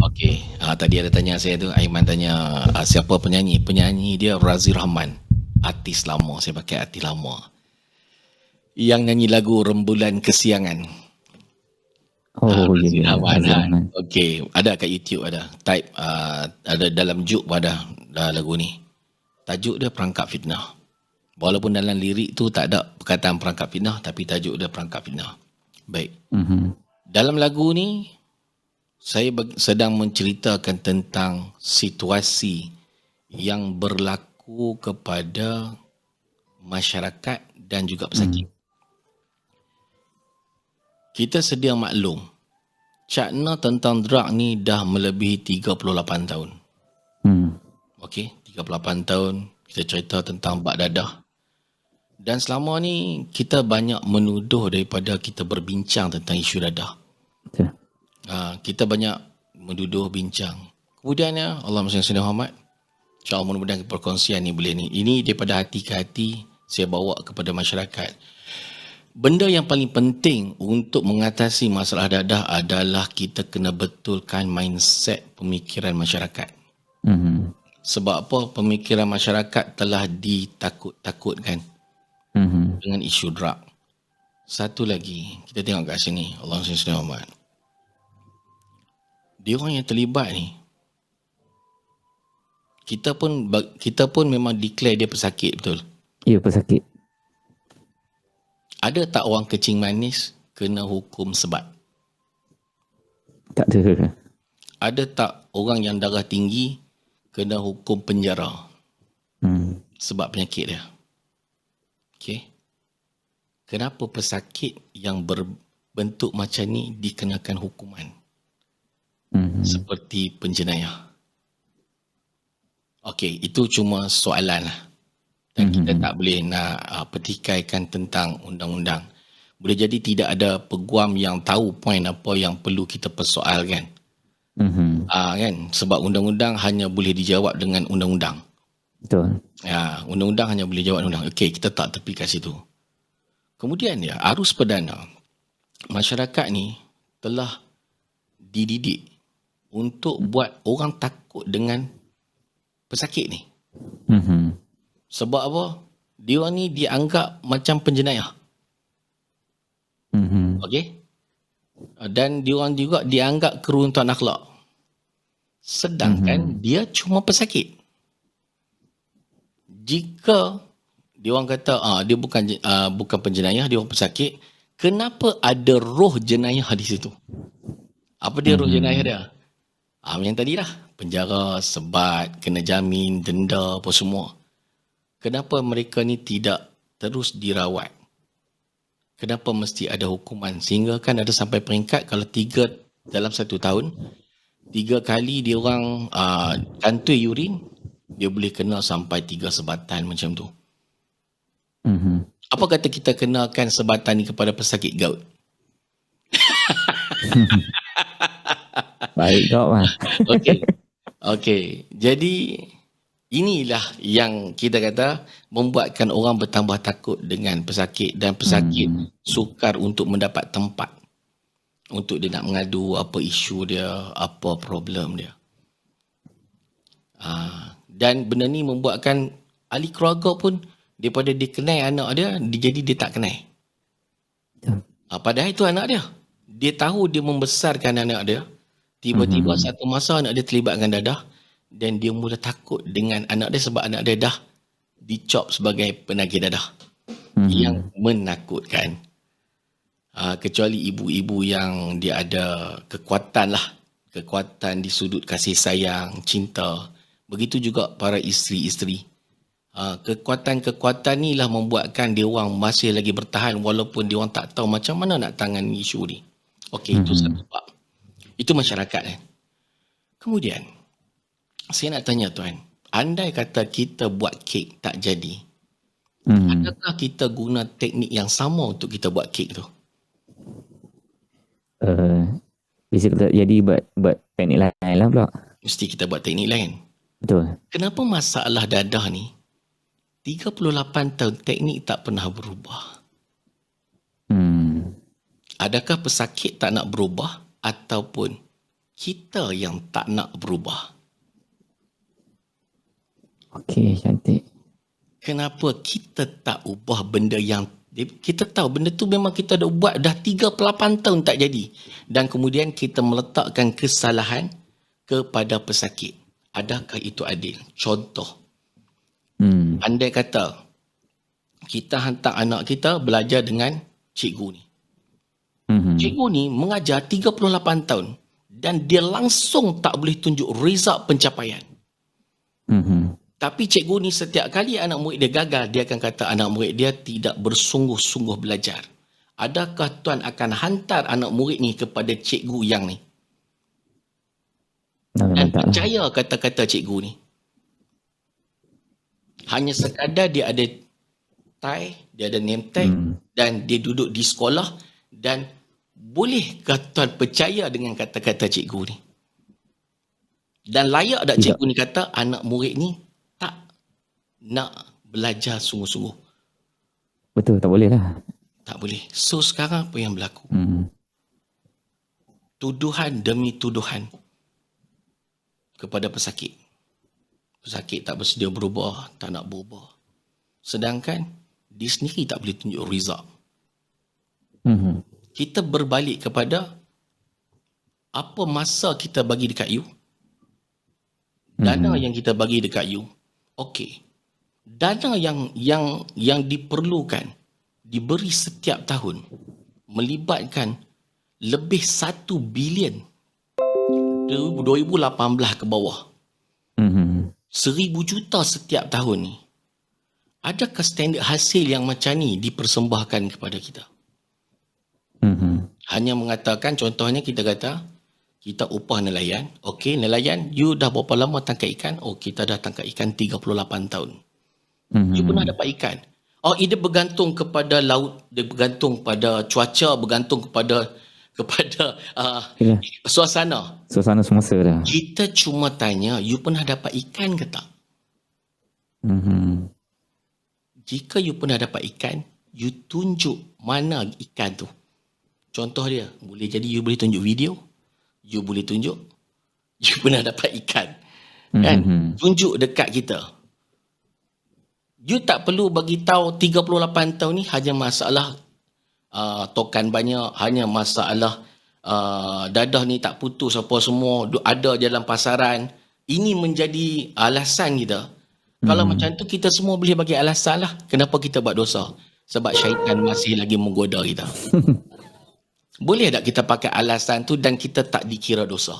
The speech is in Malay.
Okey, tadi ada tanya saya tu, Aiman tanya siapa penyanyi. Penyanyi dia Razi Rahman. Artis lama, saya pakai artis lama. Yang nyanyi lagu Rembulan Kesiangan. Oh, Razi ya, Rahman. Razia Rahman. Okey, ada kat YouTube ada. Type ada dalam Juk ada lagu ni. Tajuk dia Perangkap Fitnah. Walaupun dalam lirik tu tak ada perkataan perangkap fitnah, tapi tajuk dia Perangkap Fitnah. Baik. Dalam lagu ni, saya sedang menceritakan tentang situasi yang berlaku kepada masyarakat dan juga pesakit. Kita sedia maklum, cakna tentang drug ni dah melebihi 38 tahun. Okey, 38 tahun kita cerita tentang bak dadah. Dan selama ni kita banyak menuduh daripada kita berbincang tentang isu dadah. Betul. Kita banyak menduduh bincang. Kemudiannya Allah SWT Muhammad, insyaAllah mudah-mudahan perkongsian ni boleh ni. Ini daripada hati ke hati saya bawa kepada masyarakat. Benda yang paling penting untuk mengatasi masalah dadah adalah kita kena betulkan mindset pemikiran masyarakat. Sebab apa? Pemikiran masyarakat telah ditakut-takutkan dengan isu drug. Satu lagi, kita tengok kat sini, Allah SWT Muhammad. Dia orang yang terlibat ni, kita pun memang declare dia pesakit, betul? Ya, pesakit. Ada tak orang kecing manis kena hukum sebat? Tak ada. Ada tak orang yang darah tinggi kena hukum penjara sebab penyakit dia? Okey. Kenapa pesakit yang berbentuk macam ni dikenakan hukuman? Seperti penjenayah. Okey, itu cuma soalan lah. Dan kita tak boleh nak petikaikan tentang undang-undang. Boleh jadi tidak ada peguam yang tahu poin apa yang perlu kita persoalkan. Kan? Sebab undang-undang hanya boleh dijawab dengan undang-undang. Betul. Undang-undang hanya boleh jawab undang-undang. Okey, kita tak tepi kat situ. Kemudian arus perdana. Masyarakat ni telah dididik untuk buat orang takut dengan pesakit ni. Sebab apa? Dia orang ni dianggap macam penjenayah. Okey? Dan dia orang juga dianggap keruntuhan akhlak. Sedangkan dia cuma pesakit. Jika dia orang kata dia bukan penjenayah, dia orang pesakit, kenapa ada roh jenayah di situ? Apa dia roh jenayah dia? Yang tadi lah, penjara, sebat, kena jamin, denda, apa semua. Kenapa mereka ni tidak terus dirawat? Kenapa mesti ada hukuman? Sehingga kan ada sampai peringkat kalau 3 dalam 1 tahun, 3 kali dia orang kantoi urin, dia boleh kena sampai 3 sebatan macam tu. Apa kata kita kenakan sebatan ni kepada pesakit gout? Baik kau lah. Okey. Jadi inilah yang kita kata membuatkan orang bertambah takut dengan pesakit, dan pesakit sukar untuk mendapat tempat untuk dia nak mengadu apa isu dia, apa problem dia. Dan benda ni membuatkan ahli keluarga pun daripada dia kenal anak dia, jadi dia tak kenal. Padahal itu anak dia. Dia tahu dia membesarkan anak dia. Tiba-tiba satu masa anak dia terlibatkan dadah, dan dia mula takut dengan anak dia sebab anak dia dah dicop sebagai penagih dadah. Yang menakutkan. Kecuali ibu-ibu yang dia ada kekuatan lah. Kekuatan di sudut kasih sayang, cinta. Begitu juga para isteri-isteri. Kekuatan-kekuatan ni lah membuatkan dia orang masih lagi bertahan walaupun dia orang tak tahu macam mana nak tangani isu ni. Okey, itu satu sebab. Itu masyarakat kan. Kemudian, saya nak tanya tuan, andai kata kita buat kek tak jadi, adakah kita guna teknik yang sama untuk kita buat kek tu? Bisa kita jadi buat teknik lain lah pula. Mesti kita buat teknik lain. Betul. Kenapa masalah dadah ni 38 tahun teknik tak pernah berubah? Adakah pesakit tak nak berubah ataupun Kita yang tak nak berubah. Okey, cantik. Kenapa kita tak ubah benda yang kita tahu benda tu memang kita dah buat dah 38 tahun tak jadi. Dan kemudian kita meletakkan kesalahan kepada pesakit. Adakah itu adil? Contoh, andai kata kita hantar anak kita belajar dengan cikgu ni. Cikgu ni mengajar 38 tahun dan dia langsung tak boleh tunjuk result pencapaian. Tapi cikgu ni setiap kali anak murid dia gagal, dia akan kata anak murid dia tidak bersungguh-sungguh belajar. Adakah tuan akan hantar anak murid ni kepada cikgu yang ni? Dan percaya kata-kata cikgu ni. Hanya sekadar dia ada tie, dia ada name tag dan dia duduk di sekolah, dan bolehkah tuan percaya dengan kata-kata cikgu ni? Dan layak tak cikgu ni kata anak murid ni tak nak belajar sungguh-sungguh? Betul, tak boleh lah. Tak boleh. So sekarang apa yang berlaku? Tuduhan demi tuduhan kepada pesakit. Pesakit tak bersedia berubah, tak nak berubah. Sedangkan dia sendiri tak boleh tunjuk result. Kita berbalik kepada apa masa kita bagi dekat you, dana yang kita bagi dekat you. Okey. Dana yang diperlukan diberi setiap tahun melibatkan lebih 1 bilion 2018 ke bawah. 1,000 juta setiap tahun ni. Adakah standard hasil yang macam ni dipersembahkan kepada kita? Hanya mengatakan, contohnya kita kata kita upah nelayan. Okey, nelayan, you dah berapa lama tangkap ikan? Oh, kita dah tangkap ikan 38 tahun. You pernah dapat ikan? Oh, ia bergantung kepada laut, dia bergantung pada cuaca, bergantung kepada suasana. Suasana semasa dah. Kita cuma tanya, you pernah dapat ikan ke tak? Jika you pernah dapat ikan, you tunjuk mana ikan tu. Contoh dia, boleh jadi you boleh tunjuk video, you boleh tunjuk you pernah dapat ikan. Kan? Tunjuk dekat kita. You tak perlu bagi tahu 38 tahun ni hanya masalah tokan banyak, hanya masalah dadah ni tak putus apa semua, ada dalam pasaran. Ini menjadi alasan kita. Kalau macam tu kita semua boleh bagi alasan lah kenapa kita buat dosa. Sebab syaitan masih lagi menggoda kita. Boleh tak kita pakai alasan tu dan kita tak dikira dosa?